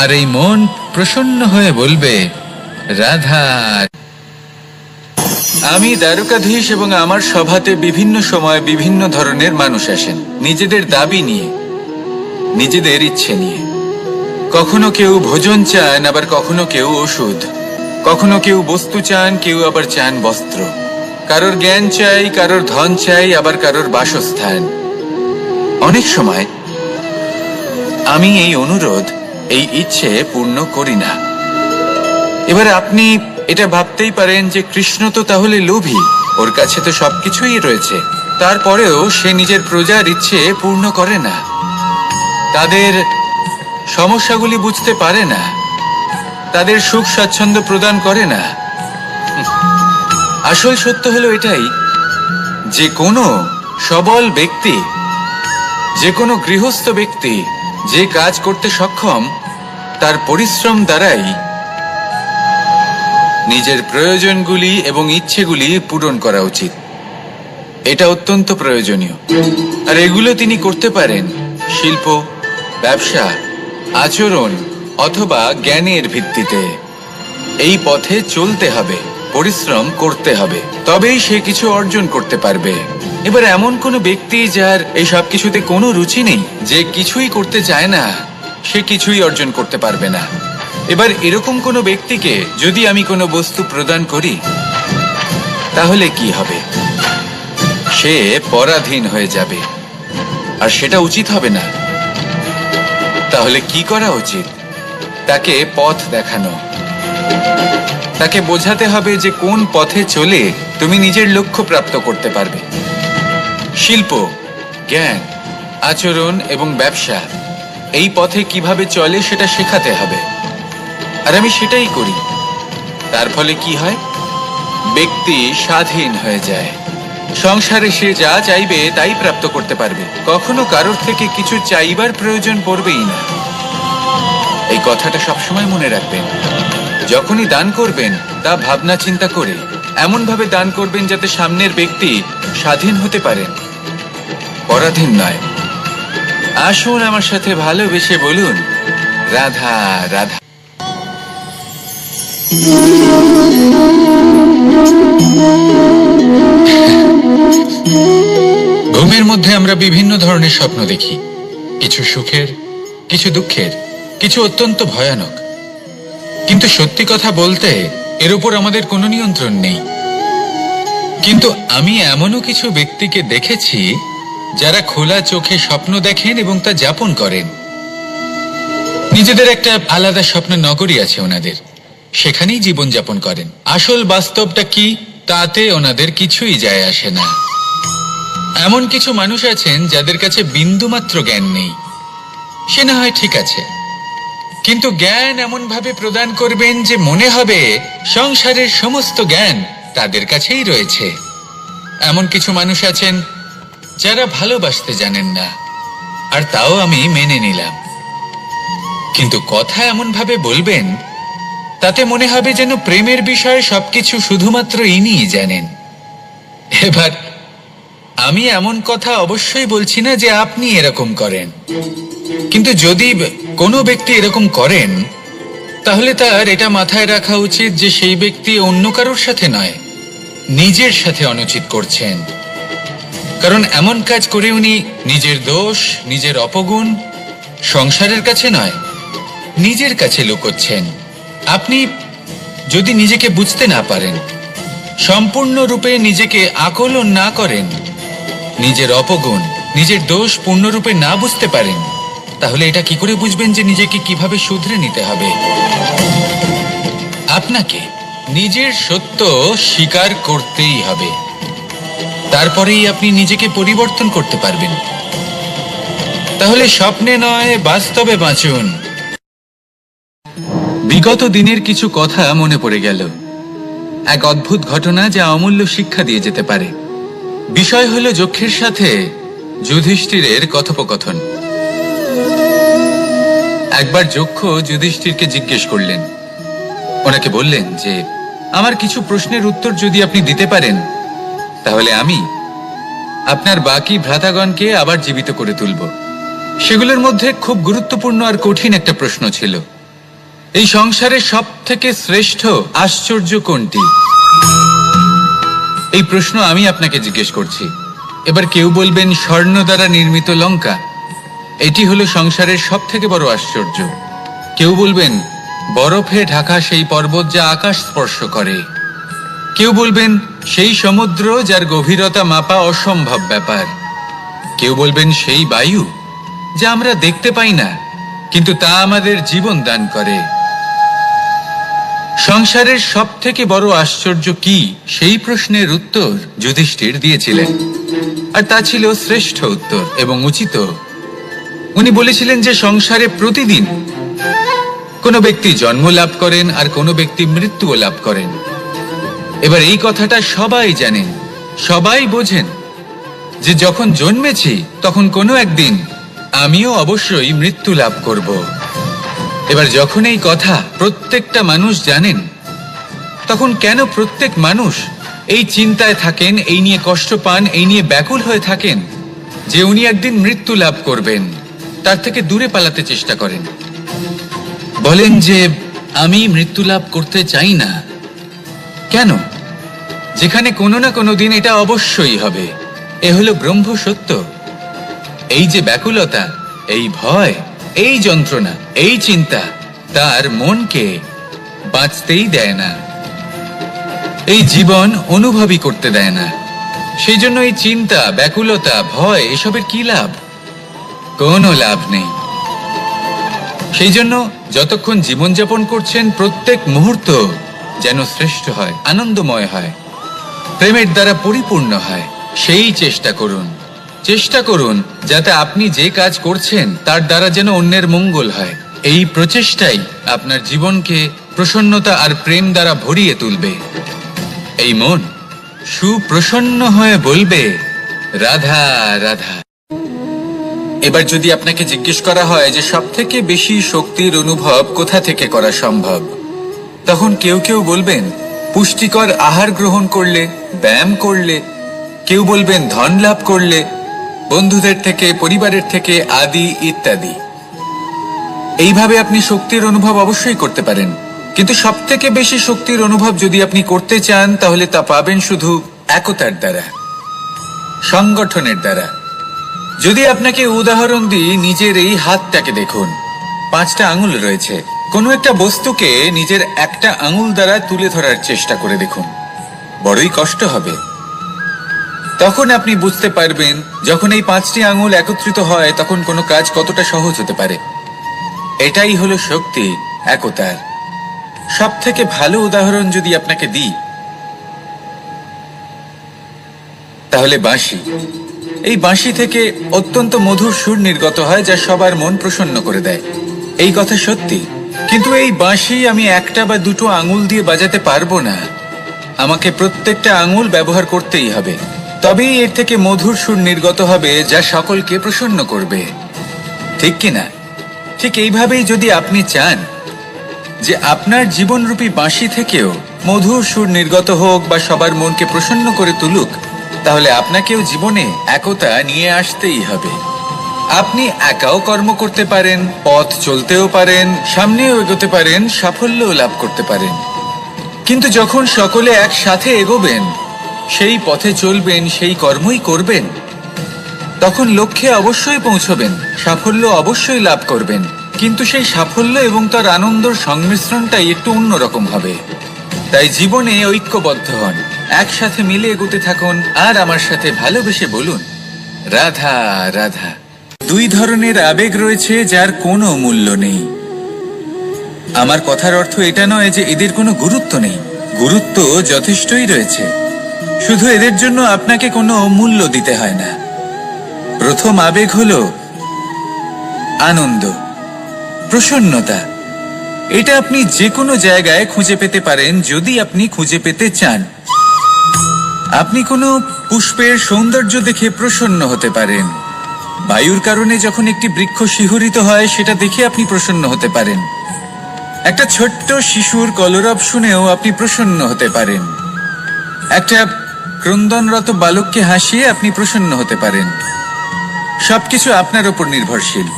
Speaker 1: আর এই মন প্রসন্ন হয়ে বলবে রাধা। আমি দ্বারকাধীশ এবং আমার সভাতে বিভিন্ন সময় বিভিন্ন ধরনের মানুষ আসেন, নিজেদের দাবি নিয়ে, নিজেদের ইচ্ছে নিয়ে। কখনো কেউ ভোজন চান, আবার কখনো কেউ ওষুধ, কখনো কেউ বস্তু চান, কেউ আবার চান বস্ত্র, কারোর জ্ঞান চাই, কারোর ধন চাই, আবার কারোর বাসস্থান। অনেক সময় আমি এই অনুরোধ, এই ইচ্ছে পূর্ণ করি না। এবার আপনি এটা ভাবতেই পারেন যে কৃষ্ণ তো তাহলে লোভী, ওর কাছে তো সবকিছুই রয়েছে, তারপরেও সে নিজের প্রজার ইচ্ছে পূর্ণ করে না, তাদের সমস্যাগুলি বুঝতে পারে না, তাদের সুখ স্বাচ্ছন্দ্য প্রদান করে না। আসল সত্য হলো এটাই যে কোনো সবল ব্যক্তি, যে কোনো গৃহস্থ ব্যক্তি যে কাজ করতে সক্ষম, তার পরিশ্রম দ্বারাই নিজের প্রয়োজনগুলি এবং ইচ্ছেগুলি পূরণ করা উচিত। এটা অত্যন্ত প্রয়োজনীয়। আর এগুলো তিনি করতে পারেন শিল্প, ব্যবসা, আচরণ অথবা জ্ঞানের ভিত্তিতে। এই পথে চলতে হবে, পরিশ্রম করতে হবে, তবেই সে কিছু অর্জন করতে পারবে। এবার এমন কোনো ব্যক্তি যার এই সব কিছুতে কোনো রুচি নেই, যে কিছুই করতে চায় না, সে কিছুই অর্জন করতে পারবে না। এবার এরকম কোনো ব্যক্তিকে যদি আমি কোনো বস্তু প্রদান করি, তাহলে কি হবে? সে পরাধীন হয়ে যাবে, আর সেটা উচিত হবে না। তাহলে কি করা উচিত? তাকে পথ দেখানো, তাকে বোঝাতে হবে যে কোন পথে চলে তুমি নিজের লক্ষ্য প্রাপ্ত করতে পারবে। শিল্প, জ্ঞান, আচরণ এবং ব্যবসা, এই পথে কিভাবে চলে সেটা শেখাতে হবে। আর আমি সেটাই করি। তার ফলে কি হয়? ব্যক্তি স্বাধীন হয়ে যায়। সংসারে সে যা চাইবে তাই প্রাপ্ত করতে পারবে, কখনো কারোর থেকে কিছু চাইবার প্রয়োজন পড়বেই না। এই কথাটা সবসময় মনে রাখবেন। যখনই দান করবেন তা ভাবনা চিন্তা করে এমন ভাবে দান করবেন যাতে সামনের ব্যক্তি স্বাধীন হতে পারেন, পরাধীন নয়। আসুন আমার সাথে ভালোবেসে বলুন রাধা রাধা। ঘুমের মধ্যে আমরা বিভিন্ন ধরনের স্বপ্ন দেখি, কিছু সুখের, কিছু দুঃখের, কিছু অত্যন্ত ভয়ানক। কিন্তু সত্যি কথা বলতে এর উপর আমাদের কোনো নিয়ন্ত্রণ নেই। কিন্তু আমি এমনও কিছু ব্যক্তিকে দেখেছি যারা খোলা চোখে স্বপ্ন দেখেন এবং তা যাপন করেন। নিজেদের একটা আলাদা স্বপ্ন নগরী আছে ওনাদের, সেখানেই জীবন যাপন করেন। আসল বাস্তবটা কি তাতে ওনাদের কিছুই যায় আসে না। এমন কিছু মানুষ আছেন যাদের কাছে বিন্দুমাত্র জ্ঞান নেই। সে না হয় ঠিক আছে, কিন্তু জ্ঞান এমন ভাবে প্রদান করবেন যে মনে হবে সংসারের সমস্ত জ্ঞান তাদের কাছেই রয়েছে। এমন কিছু মানুষ আছেন যারা ভালোবাসতে জানেন না, আর তাও আমি মেনে নিলাম। কিন্তু কথা এমন ভাবে বলবেন তাতে মনে হবে যেন প্রেমের বিষয়ে সবকিছু শুধুমাত্র ইনিই জানেন। এবার আমি এমন কথা অবশ্যই বলছি না যে আপনি এরকম করেন, কিন্তু যদি কোনো ব্যক্তি এরকম করেন তাহলে তার এটা মাথায় রাখা উচিত যে সেই ব্যক্তি অন্য কারোর সাথে নয়, নিজের সাথে অনুচিত করছেন। কারণ এমন কাজ করে উনি নিজের দোষ, নিজের অপগুণ সংসারের কাছে নয়, নিজের কাছে লুকোচ্ছেন। আপনি যদি নিজেকে বুঝতে না পারেন, সম্পূর্ণরূপে নিজেকে আকলন না করেন, নিজের অপগুণ, নিজের দোষ পূর্ণরূপে না বুঝতে পারেন, তাহলে এটা কি করে বুঝবেন যে নিজেকে কিভাবে শুধরে নিতে হবে? আপনাকে নিজের সত্য স্বীকার করতেই হবে, তারপরেই আপনি নিজেকে পরিবর্তন করতে পারবেন। তাহলে স্বপ্নে নয়, বাস্তবে বাঁচুন। বিগত দিনের কিছু কথা মনে পড়ে গেল, এক অদ্ভুত ঘটনা যা অমূল্য শিক্ষা দিয়ে যেতে পারে। বিষয় হলো যক্ষের সাথে যুধিষ্ঠিরের কথোপকথন। একবার যক্ষ যুধিষ্ঠিরকে জিজ্ঞেস করলেন, ওনাকে বললেন যে আমার কিছু প্রশ্নের উত্তর যদি আপনি দিতে পারেন তাহলে আমি আপনার বাকি ভ্রাতাগণকে আবার জীবিত করে তুলব। সেগুলোর মধ্যে খুব গুরুত্বপূর্ণ আর কঠিন একটা প্রশ্ন ছিল, এই সংসারে সব থেকে শ্রেষ্ঠ আশ্চর্য কোনটি? এই প্রশ্ন আমি আপনাকে জিজ্ঞেস করছি। এবার কেউ বলবেন স্বর্ণ দ্বারা নির্মিত লঙ্কা, এটি হলো সংসারের সব থেকে বড় আশ্চর্য। কেউ বলবেন বরফে ঢাকা সেই পর্বত যা আকাশ স্পর্শ করে। কেউ বলবেন সেই সমুদ্র যার গভীরতা মাপা অসম্ভব ব্যাপার। কেউ বলবেন সেই বায়ু যা আমরা দেখতে পাই না, কিন্তু তা আমাদের জীবন দান করে। সংসারের সব থেকে বড় আশ্চর্য কি, সেই প্রশ্নের উত্তর যুধিষ্ঠির দিয়েছিলেন, আর তা ছিল শ্রেষ্ঠ উত্তর এবং উচিত। উনি বলেছিলেন যে সংসারে প্রতিদিন কোনো ব্যক্তি জন্ম লাভ করেন আর কোনো ব্যক্তি মৃত্যুও লাভ করেন। এবার এই কথাটা সবাই জানেন, সবাই বোঝেন যে যখন জন্মেছি তখন কোনো একদিন আমিও অবশ্যই মৃত্যু লাভ করব। এবার যখন এই কথা প্রত্যেকটা মানুষ জানেন, তখন কেন প্রত্যেক মানুষ এই চিন্তায় থাকেন, এই নিয়ে কষ্ট পান, এই নিয়ে ব্যাকুল হয়ে থাকেন যে উনি একদিন মৃত্যু লাভ করবেন, তার থেকে দূরে পালাতে চেষ্টা করেন? বলেন যে আমি মৃত্যু লাভ করতে চাই না। কেন? যেখানে কোনো না কোনো দিন এটা অবশ্যই হবে। এ হলো ব্রহ্ম সত্য। এই যে ব্যাকুলতা, এই ভয়, এই যন্ত্রণা, এই চিন্তা তার মনকে বাঁচতেই দেয় না, এই জীবন অনুভবই করতে দেয় না। সেই জন্য এই চিন্তা, ব্যাকুলতা, ভয় এসবের কি লাভ? কোনো লাভ নেই। সেই জন্য যতক্ষণ জীবনযাপন করছেন প্রত্যেক মুহূর্ত যেন শ্রেষ্ঠ হয়, আনন্দময় হয়, প্রেমের দ্বারা পরিপূর্ণ হয়, সেই চেষ্টা করুন। চেষ্টা করুন যাতে আপনি যে কাজ করছেন তার দ্বারা যেন অন্যের মঙ্গল হয়। এই প্রচেষ্টাই আপনার জীবনকে প্রসন্নতা আর প্রেম দ্বারা ভরিয়ে তুলবে। এই মন সুপ্রসন্ন হয়ে বলবে রাধা রাধা। এবার যদি আপনাকে জিজ্ঞেস করা হয় যে সব থেকে বেশি শক্তির অনুভব কোথা থেকে করা সম্ভব, তখন কেউ কেউ বলবেন পুষ্টিকর আহার গ্রহণ করলে, ব্যায়াম করলে। কেউ বলবেন ধন লাভ করলে, বন্ধুদের থেকে, পরিবারের থেকে, আদি ইত্যাদি। এইভাবে আপনি শক্তির অনুভব অবশ্যই করতে পারেন, কিন্তু সব থেকে বেশি শক্তির অনুভব যদি আপনি করতে চান তাহলে তা পাবেন শুধু একতার দ্বারা, সংগঠনের দ্বারা। যদি আপনাকে উদাহরণ দিই, নিজের এই হাতটাকে দেখুন, 5টা আঙুল রয়েছে। কোনো একটা বস্তুকে নিজের একটা আঙুল দ্বারা তুলে ধরার চেষ্টা করে দেখুন, বড়ই কষ্ট হবে। তখন আপনি বুঝতে পারবেন যখন এই 5টি আঙুল একত্রিত হয় তখন কোনো কাজ কতটা সহজ হতে পারে। এটাই হলো শক্তি, একতার। সব থেকে ভালো উদাহরণ যদি আপনাকে দিই তাহলে বাঁশি। এই বাঁশি থেকে অত্যন্ত মধুর সুর নির্গত হয় যা সবার মন প্রসন্ন করে দেয়। এই কথা সত্যি। কিন্তু এই বাঁশি আমি একটা বা দুটো আঙুল দিয়ে বাজাতে পারবো না, আমাকে প্রত্যেকটা আঙুল ব্যবহার করতেই হবে। তবেই এর থেকে মধুর সুর নির্গত হবে যা সকলকে প্রসন্ন করবে, ঠিক কিনা? ঠিক এইভাবেই যদি আপনি চান যে আপনার জীবনরূপী বাঁশি থেকেও মধুর সুর নির্গত হোক বা সবার মনকে প্রসন্ন করে তুলুক, তাহলে আপনাকেও জীবনে একতা নিয়ে আসতেই হবে। আপনি একাও কর্ম করতে পারেন, পথ চলতেও পারেন, সামনেও এগোতে পারেন, সাফল্যও লাভ করতে পারেন। কিন্তু যখন সকলে একসাথে এগোবেন, সেই পথে চলবেন, সেই কর্মই করবেন, তখন লক্ষ্যে অবশ্যই পৌঁছবেন, সাফল্য অবশ্যই লাভ করবেন। কিন্তু সেই সাফল্য এবং তার আনন্দর সংমিশ্রণটাই একটু অন্যরকম হবে। তাই জীবনে ঐক্যবদ্ধ হন, একসাথে মিলে এগোতে থাকুন, আর আমার সাথে ভালোবেসে বলুন, রাধা রাধা। দুই ধরনের আবেগ রয়েছে যার কোনো মূল্য নেই। আমার কথার অর্থ এটা নয় যে এদের কোনো গুরুত্ব নেই, গুরুত্ব যথেষ্টই রয়েছে, শুধু এদের জন্য আপনাকে কোনো মূল্য দিতে হয় না। প্রথম আবেগ হলো আনন্দ, প্রসন্নতা। এটা আপনি যে কোনো জায়গায় খুঁজে পেতে পারেন যদি আপনি খুঁজে পেতে চান। আপনি কোনো পুষ্পের সৌন্দর্য দেখে প্রসন্ন হতে পারেন, বায়ুর কারণে যখন একটি বৃক্ষ শিহরিত হয় সেটা দেখে আপনি প্রসন্ন হতে পারেন, একটা ছোট্ট শিশুর কলরব শুনেও আপনি প্রসন্ন হতে পারেন, একটা ক্রন্দনরত বালককে হাসিয়ে আপনি প্রসন্ন হতে পারেন। সবকিছু আপনার উপর নির্ভরশীল।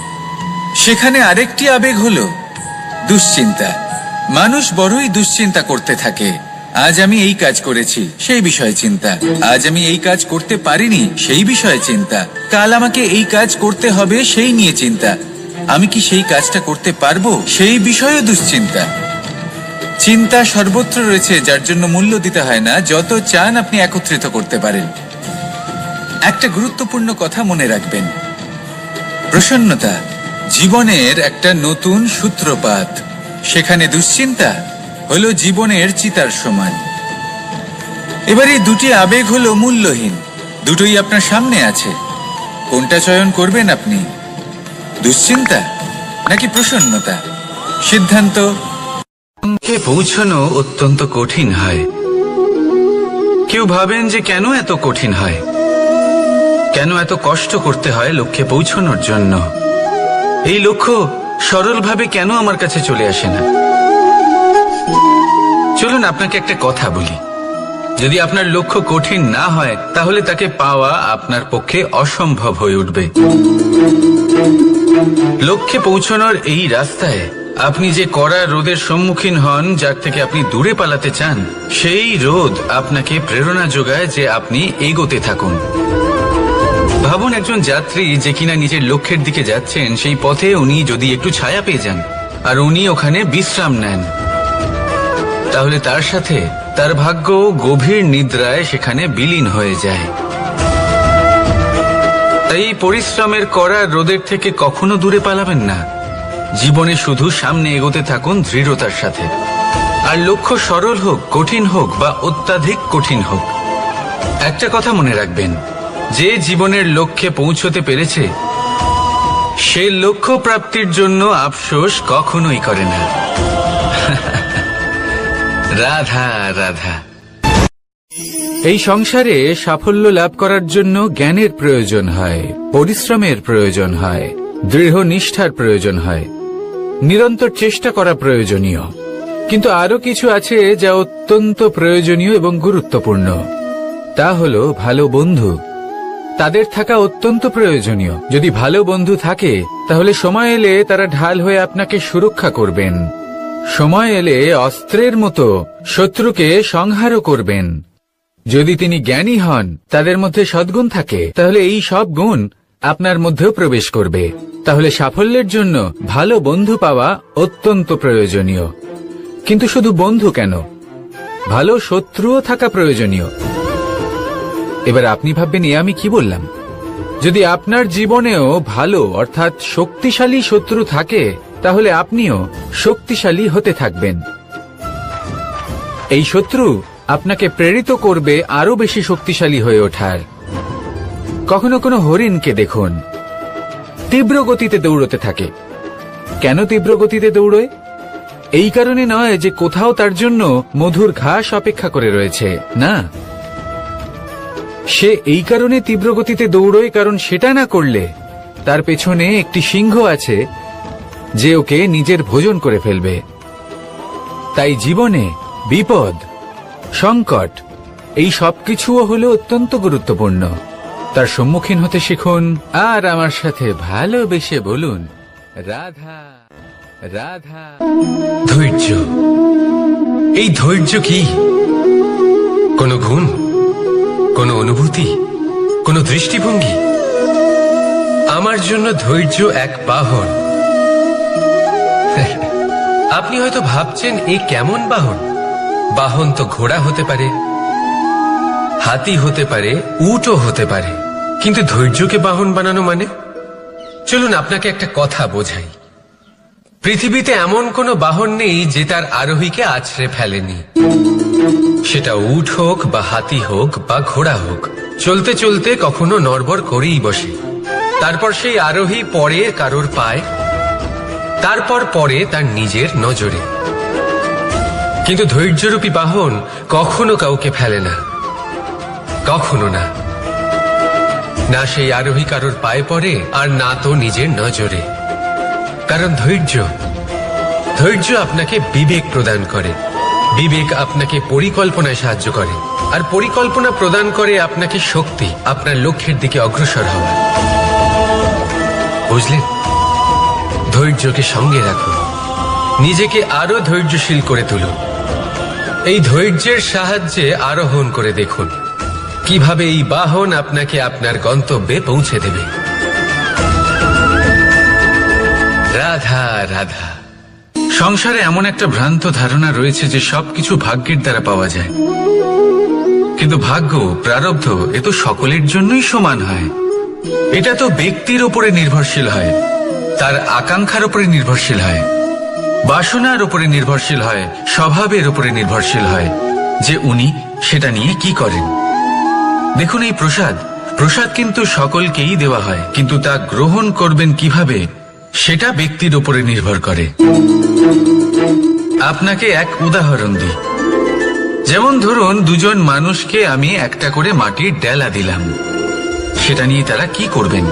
Speaker 1: সেখানে আরেকটি আবেগ হলো দুশ্চিন্তা। মানুষ বড়ই দুশ্চিন্তা করতে থাকে। আজ আমি এই কাজ করেছি, সেই বিষয়ে চিন্তা। আজ আমি এই কাজ করতে পারিনি, সেই বিষয়ে চিন্তা। কাল আমাকে এই কাজ করতে হবে, সেই নিয়ে চিন্তা। আমি কি সেই কাজটা করতে পারবো, সেই বিষয়ে দুশ্চিন্তা। চিন্তা সর্বত্র রয়েছে, যার জন্য মূল্য দিতে হয় না। যত চান আপনি একত্রিত করতে পারেন। একটা গুরুত্বপূর্ণ কথা মনে রাখবেন, প্রসন্নতা জীবনের একটা নতুন সূত্রপাত। সেখানে দুশ্চিন্তা হলো জীবনের চিতার সমান। এবার এই দুটি আবেগ হলো মূল্যহীন, দুটোই আপনার সামনে আছে। কোনটা চয়ন করবেন আপনি, দুশ্চিন্তা নাকি প্রসন্নতা? সিদ্ধান্ত। পৌঁছানো অত্যন্ত কঠিন হয়। কেউ ভাবেন যে কেন এত কঠিন হয়, কেন এত কষ্ট করতে হয় লক্ষ্যে পৌঁছানোর জন্য। এই লক্ষ্য সরলভাবে কেন আমার কাছে চলে আসে না? চলুন আপনাকে একটা কথা বলি, যদি আপনার লক্ষ্য কঠিন না হয় তাহলে তাকে পাওয়া আপনার পক্ষে অসম্ভব হয়ে উঠবে। লক্ষ্যে পৌঁছানোর এই রাস্তায় আপনি যে কড়া রোদের সম্মুখীন হন, যার থেকে আপনি দূরে পালাতে চান, সেই রোদ আপনাকে প্রেরণা যোগায় যে আপনি এগোতে থাকুন। ভাবুন একজন যাত্রী যে কিনা নিজের লক্ষ্যের দিকে যাচ্ছেন, সেই পথে উনি যদি একটু ছায়া পেয়ে যান আর উনি ওখানে বিশ্রাম নেন, তাহলে তার সাথে তার ভাগ্য গভীর নিদ্রায় সেখানে বিলীন হয়ে যায়। তাই পরিশ্রমের করা রোদের থেকে কখনো দূরে পালাবেন না। জীবনে শুধু সামনে এগোতে থাকুন দৃঢ়তার সাথে। আর লক্ষ্য সরল হোক, কঠিন হোক বা অত্যাধিক কঠিন হোক, একটা কথা মনে রাখবেন, যে জীবনের লক্ষ্যে পৌঁছতে পেরেছে সে লক্ষ্য প্রাপ্তির জন্য আফসোস কখনোই করে না। রাধা রাধা। এই সংসারে সাফল্য লাভ করার জন্য জ্ঞানের প্রয়োজন হয়, পরিশ্রমের প্রয়োজন হয়, দৃঢ় নিষ্ঠার প্রয়োজন হয়, নিরন্তর চেষ্টা করা প্রয়োজনীয়। কিন্তু আরো কিছু আছে যা অত্যন্ত প্রয়োজনীয় এবং গুরুত্বপূর্ণ। তা হলো ভালো বন্ধু। তাদের থাকা অত্যন্ত প্রয়োজনীয়। যদি ভালো বন্ধু থাকে তাহলে সময় এলে তারা ঢাল হয়ে আপনাকে সুরক্ষা করবেন। সময় এলে অস্ত্রের মতো শত্রুকে সংহারও করবেন। যদি তিনি জ্ঞানী হন, তাদের মধ্যে সদ্গুণ থাকে, তাহলে এই সব গুণ আপনার মধ্যেও প্রবেশ করবে। তাহলে সাফল্যের জন্য ভালো বন্ধু পাওয়া অত্যন্ত প্রয়োজনীয়। কিন্তু শুধু বন্ধু কেন, ভালো শত্রুও থাকা প্রয়োজনীয়। এবার আপনি ভাববেন, এ আমি কি বললাম? যদি আপনার জীবনেও ভালো অর্থাৎ শক্তিশালী শত্রু থাকে, তাহলে আপনিও শক্তিশালী হতে থাকবেন। এই শত্রু আপনাকে প্রেরিত করবে আরো বেশি শক্তিশালী হয়ে ওঠার। কখনো কোনো হরিণকে দেখুন, তীব্র গতিতে দৌড়তে থাকে। কেন তীব্র গতিতে দৌড়য়? এই কারণে নয় যে কোথাও তার জন্য মধুর ঘাস অপেক্ষা করে রয়েছে, না। সে এই কারণে তীব্র গতিতে দৌড়য় কারণ সেটা না করলে তার পেছনে একটি সিংহ আছে যে ওকে নিজের ভোজন করে ফেলবে। তাই জীবনে বিপদ, সংকট এই সবকিছুও হলো অত্যন্ত গুরুত্বপূর্ণ। তার সম্মুখীন হতে শিখুন আর আমার সাথে ভালোবেসে বলুন, রাধা রাধা।
Speaker 2: ধৈর্য, এই ধৈর্য কি কোনো গুণ, কোনো অনুভূতি, কোনো দৃষ্টিভঙ্গি? আমার জন্য ধৈর্য এক বাহন। আপনি হয়তো ভাবছেন এই কেমন বাহন? বাহন তো ঘোড়া হতে পারে, হাতি হতে পারে, উটও হতে পারে, কিন্তু ধৈর্যকে বাহন বানানো মানে? চলুন আপনাকে একটা কথা বোঝাই। পৃথিবীতে এমন কোনো বাহন নেই যে তার আরোহীকে আছড়ে ফেলেনি। সেটা উট হোক বা হাতি হোক বা ঘোড়া হোক, চলতে চলতে কখনো নড়বড় করেই বসে। তারপর সেই আরোহী পরে কারোর পায়, তারপর পরে তার নিজের নজরে। কিন্তু ধৈর্যরূপী বাহন কখনো কাউকে ফেলে না, কখনো না। না সেই আরোহী কারোর পায়ে পড়ে আর না তো নিজের নজরে। কারণ ধৈর্য আপনাকে বিবেক প্রদান করে, বিবেক আপনাকে পরিকল্পনায় সাহায্য করে, আর পরিকল্পনা প্রদান করে আপনাকে শক্তি, আপনার লক্ষ্যের দিকে অগ্রসর হওয়ার। বুঝলেন? ধৈর্যকে সঙ্গে রাখুন, নিজেকে আরো ধৈর্যশীল করে তুলুন। এই ধৈর্যের সাহায্যে আরোহণ করে দেখুন কিভাবে এই বাহন আপনাকে আপনার গন্তব্যে পৌঁছে দেবে। রাধা রাধা।
Speaker 1: সংসারে এমন একটা ভ্রান্ত ধারণা রয়েছে যে সবকিছু ভাগ্যের দ্বারা পাওয়া যায়, কিন্তু ভাগ্য, প্রারব্ধ এ তো সকলের জন্যই সমান হয়। এটা তো ব্যক্তির উপরে নির্ভরশীল হয়, তার আকাঙ্ক্ষার উপরে নির্ভরশীল হয়, বাসনার উপরে নির্ভরশীল হয়, স্বভাবের উপরে নির্ভরশীল হয় যে উনি সেটা নিয়ে কি করেন। দেখুন, এই প্রসাদ কিন্তু সকলকেই দেওয়া হয়, কিন্তু তা গ্রহণ করবেন কিভাবে সেটা ব্যক্তির উপরে নির্ভর করে। আপনাকে এক উদাহরণ দিই। যেমন ধরুন, দুজন মানুষকে আমি একটা করে মাটির ডেলা দিলাম, সেটা নিয়ে তারা কি করবেন?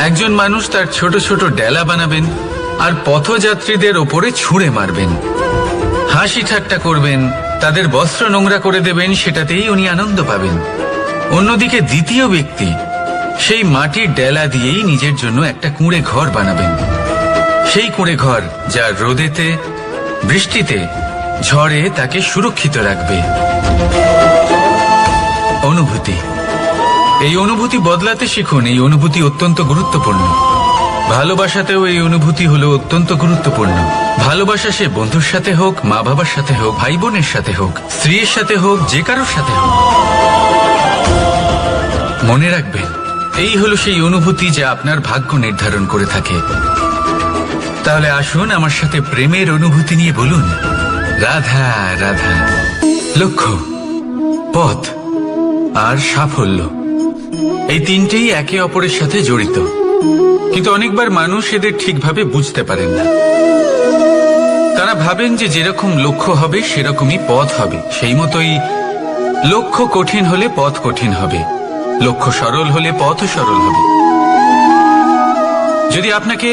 Speaker 1: একজন মানুষ তার ছোট ছোট ডেলা বানাবেন আর পথযাত্রীদের ওপরে ছুঁড়ে মারবেন, হাসি ঠাট্টা করবেন, তাদের বস্ত্র নোংরা করে দেবেন, সেটাতেই উনি আনন্দ পাবেন। অন্যদিকে দ্বিতীয় ব্যক্তি সেই মাটির ডেলা দিয়েই নিজের জন্য একটা কুঁড়ে ঘর বানাবেন। সেই কুঁড়ে ঘর যা রোদেতে, বৃষ্টিতে, ঝড়ে তাকে সুরক্ষিত রাখবে। অনুভূতি, এই অনুভূতি বদলাতে শিখুন। এই অনুভূতি অত্যন্ত গুরুত্বপূর্ণ। ভালোবাসাতেও এই অনুভূতি হলো অত্যন্ত গুরুত্বপূর্ণ। ভালোবাসা সে বন্ধুর সাথে হোক, মা বাবার সাথে হোক, ভাই বোনের সাথে হোক, স্ত্রীর সাথে হোক, যে কারোর সাথে হোক। মনে রাখবেন, এই হলো সেই অনুভূতি যা আপনার ভাগ্য নির্ধারণ করে থাকে। তাহলে আসুন আমার সাথে প্রেমের অনুভূতি নিয়ে বলুন, রাধা রাধা। লক্ষ্য, পথ আর সাফল্য, এই তিনটেই একে অপরের সাথে জড়িত, কিন্তু অনেকবার মানুষ এদের ঠিকভাবে বুঝতে পারেন না। তারা ভাবেন যে যেরকম লক্ষ্য হবে সেরকমই পথ হবে, সেই মতোই লক্ষ্য কঠিন হলে পথ কঠিন হবে, লক্ষ্য সরল হলে পথও সরল হবে। যদি আপনাকে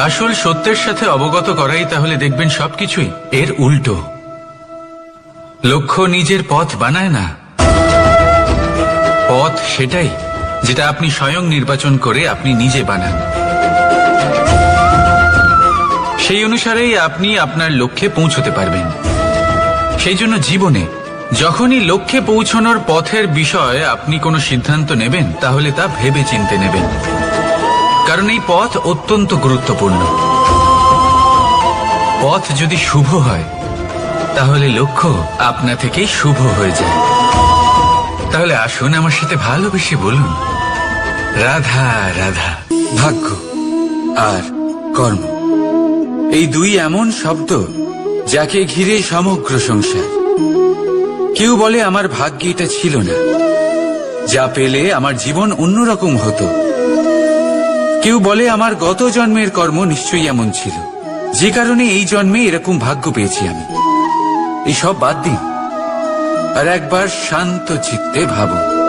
Speaker 1: আসল সত্যের সাথে অবগত করাই, তাহলে দেখবেন সবকিছুই এর উল্টো। লক্ষ্য নিজের পথ বানায় না, পথ সেটাই যেটা আপনি স্বয়ং নির্বাচন করে আপনি নিজে বানান। সেই অনুসারেই আপনি আপনার লক্ষ্যে পৌঁছতে পারবেন। সেই জন্য জীবনে যখনই লক্ষ্যে পৌঁছানোর পথের বিষয়ে আপনি কোনো সিদ্ধান্ত নেবেন, তাহলে তা ভেবে চিন্তে নেবেন, কারণ এই পথ অত্যন্ত গুরুত্বপূর্ণ। পথ যদি শুভ হয়, তাহলে লক্ষ্য আপনা থেকেই শুভ হয়ে যায়। তাহলে আসুন আমার সাথে ভালোবেসে বলুন, রাধা রাধা। ভাগ্য আর কর্ম, এই দুই এমন শব্দ যাকে ঘিরে সমগ্র সংসার। কেউ বলে আমার ভাগ্যে এটা ছিল না, যা পেলে আমার জীবন অন্যরকম হতো। কেউ বলে আমার গত জন্মের কর্ম নিশ্চয়ই এমন ছিল,
Speaker 3: যে কারণে এই জন্মে এরকম ভাগ্য পেয়েছি আমি। এই সব বাদ দিন আর একবার শান্ত চিত্তে ভাবুন।